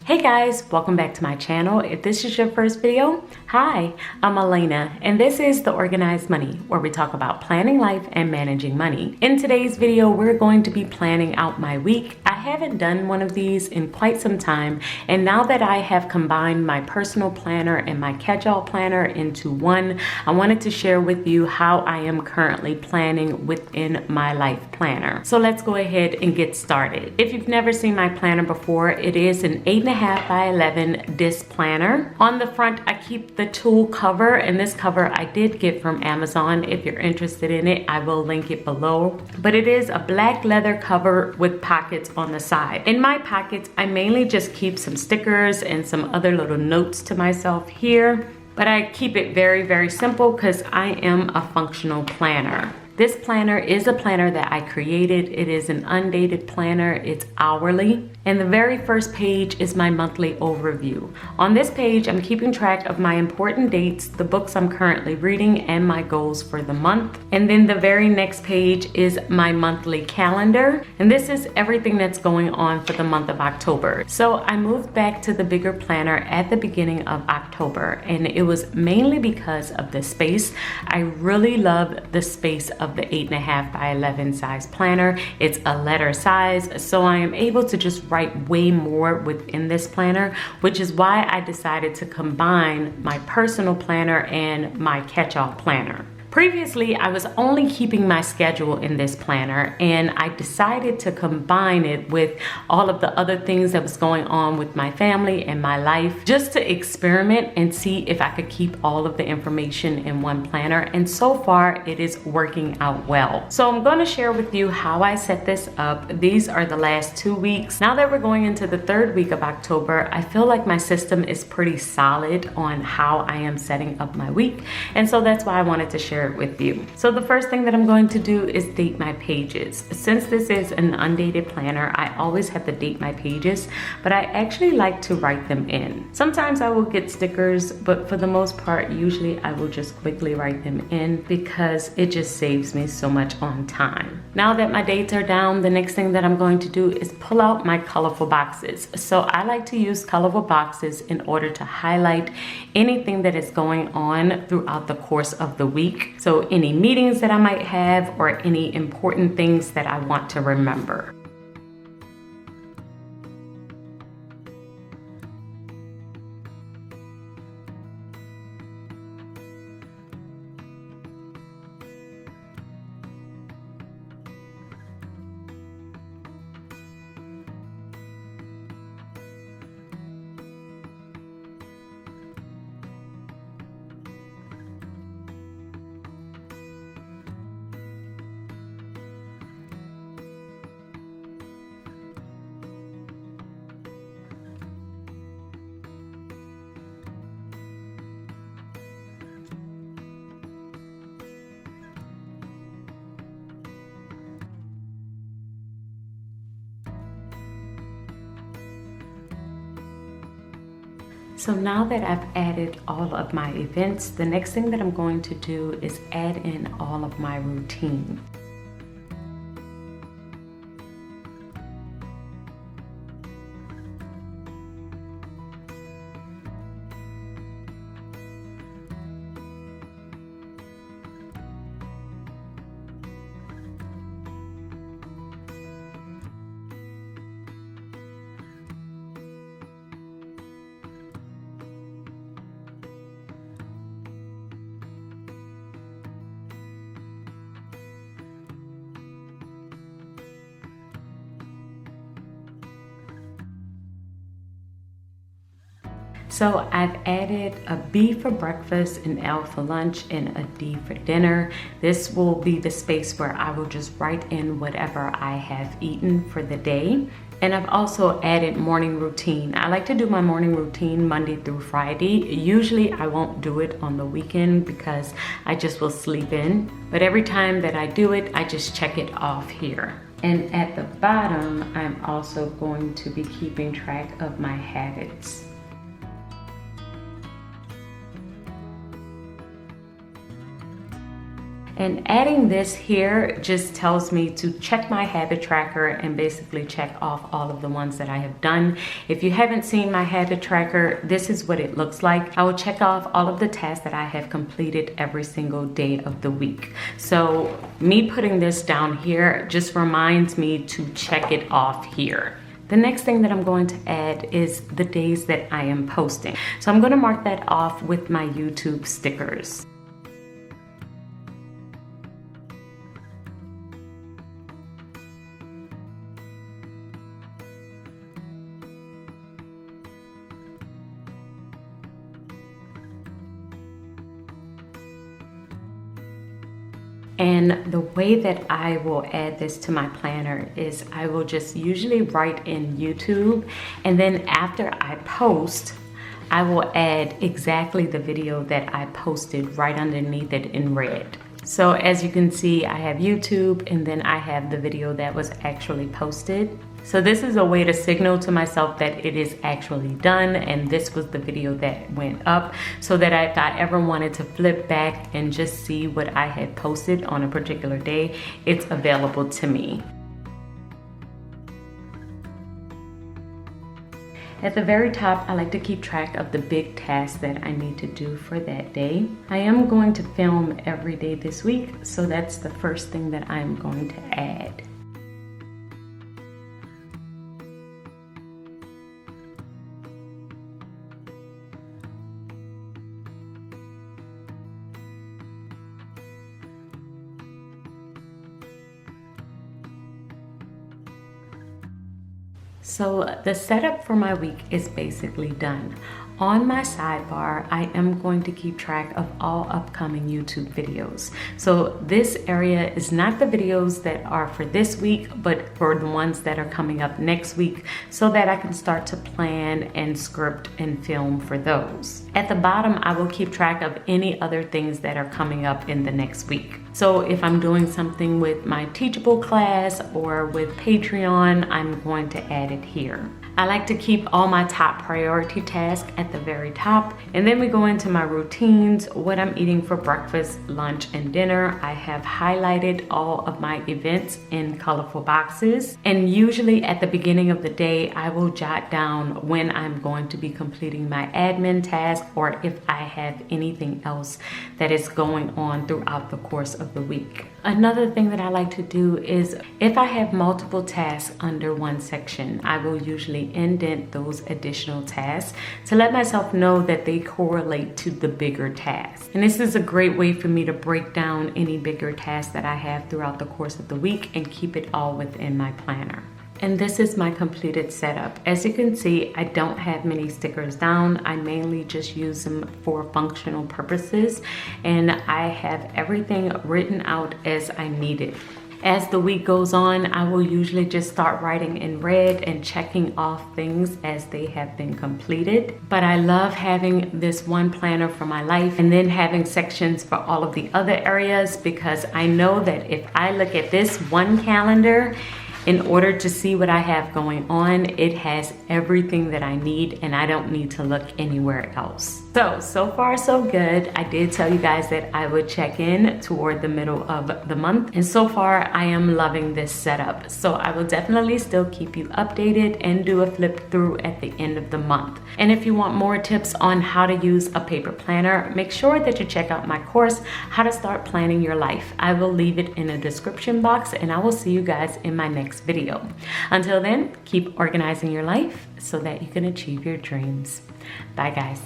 Hey guys, welcome back to my channel. If this is your first video, hi, I'm Alaina, and this is The Organized Money, where we talk about planning life and managing money. In today's video, we're going to be planning out my week. I haven't done one of these in quite some time, and now that I have combined my personal planner and my catch-all planner into one, I wanted to share with you how I am currently planning within my life planner. So let's go ahead and get started. If you've never seen my planner before, it is an 8.5 by 11 disc planner. On the front, I keep the tool cover, and this cover I did get from Amazon. If you're interested in it, I will link it below. But it is a black leather cover with pockets on the side. In my pockets, I mainly just keep some stickers and some other little notes to myself here. But I keep it very, very simple because I am a functional planner. This planner is a planner that I created. It is an undated planner. It's hourly. And the very first page is my monthly overview. On this page, I'm keeping track of my important dates, the books I'm currently reading, and my goals for the month. And then the very next page is my monthly calendar. And this is everything that's going on for the month of October. So I moved back to the bigger planner at the beginning of October. And it was mainly because of the space. I really love the space of the 8.5 by 11 size planner. It's a letter size, so I am able to just write way more within this planner, which is why I decided to combine my personal planner and my catch-all planner. Previously, I was only keeping my schedule in this planner, and I decided to combine it with all of the other things that was going on with my family and my life, just to experiment and see if I could keep all of the information in one planner. And so far, it is working out well. So I'm going to share with you how I set this up. These are the last 2 weeks. Now that we're going into the third week of October, I feel like my system is pretty solid on how I am setting up my week. And so that's why I wanted to share with you. So the first thing that I'm going to do is date my pages. Since this is an undated planner, I always have to date my pages, but I actually like to write them in. Sometimes I will get stickers, but for the most part, usually I will just quickly write them in because it just saves me so much on time. Now that my dates are down, the next thing that I'm going to do is pull out my colorful boxes. So I like to use colorful boxes in order to highlight anything that is going on throughout the course of the week. So any meetings that I might have or any important things that I want to remember. So now that I've added all of my events, the next thing that I'm going to do is add in all of my routine. So I've added a B for breakfast, an L for lunch, and a D for dinner. This will be the space where I will just write in whatever I have eaten for the day. And I've also added morning routine. I like to do my morning routine Monday through Friday. Usually I won't do it on the weekend because I just will sleep in. But every time that I do it, I just check it off here. And at the bottom, I'm also going to be keeping track of my habits. And adding this here just tells me to check my habit tracker and basically check off all of the ones that I have done. If you haven't seen my habit tracker, this is what it looks like. I will check off all of the tasks that I have completed every single day of the week. So me putting this down here just reminds me to check it off here. The next thing that I'm going to add is the days that I am posting. So I'm going to mark that off with my YouTube stickers. And the way that I will add this to my planner is I will just usually write in YouTube, and then after I post, I will add exactly the video that I posted right underneath it in red. So as you can see, I have YouTube and then I have the video that was actually posted. So this is a way to signal to myself that it is actually done, and this was the video that went up, so that if I ever wanted to flip back and just see what I had posted on a particular day, it's available to me. At the very top, I like to keep track of the big tasks that I need to do for that day. I am going to film every day this week, so that's the first thing that I'm going to add. So the setup for my week is basically done. On my sidebar, I am going to keep track of all upcoming YouTube videos. So this area is not the videos that are for this week, but for the ones that are coming up next week, so that I can start to plan and script and film for those. At the bottom, I will keep track of any other things that are coming up in the next week. So if I'm doing something with my Teachable class or with Patreon, I'm going to add it here. I like to keep all my top priority tasks at the very top, and then we go into my routines, what I'm eating for breakfast, lunch, and dinner. I have highlighted all of my events in colorful boxes, and usually at the beginning of the day, I will jot down when I'm going to be completing my admin task, or if I have anything else that is going on throughout the course of the week. Another thing that I like to do is if I have multiple tasks under one section, I will usually indent those additional tasks to let myself know that they correlate to the bigger task. And this is a great way for me to break down any bigger tasks that I have throughout the course of the week and keep it all within my planner. And this is my completed setup. As you can see, I don't have many stickers down. I mainly just use them for functional purposes, and I have everything written out as I need it. As the week goes on, I will usually just start writing in red and checking off things as they have been completed. But I love having this one planner for my life and then having sections for all of the other areas, because I know that if I look at this one calendar, in order to see what I have going on, it has everything that I need, and I don't need to look anywhere else. So far so good. I did tell you guys that I would check in toward the middle of the month, and so far I am loving this setup. So I will definitely still keep you updated and do a flip through at the end of the month. And if you want more tips on how to use a paper planner, make sure that you check out my course, How to Start Planning Your Life. I will leave it in a description box, and I will see you guys in my next video. Until then, keep organizing your life so that you can achieve your dreams. Bye guys.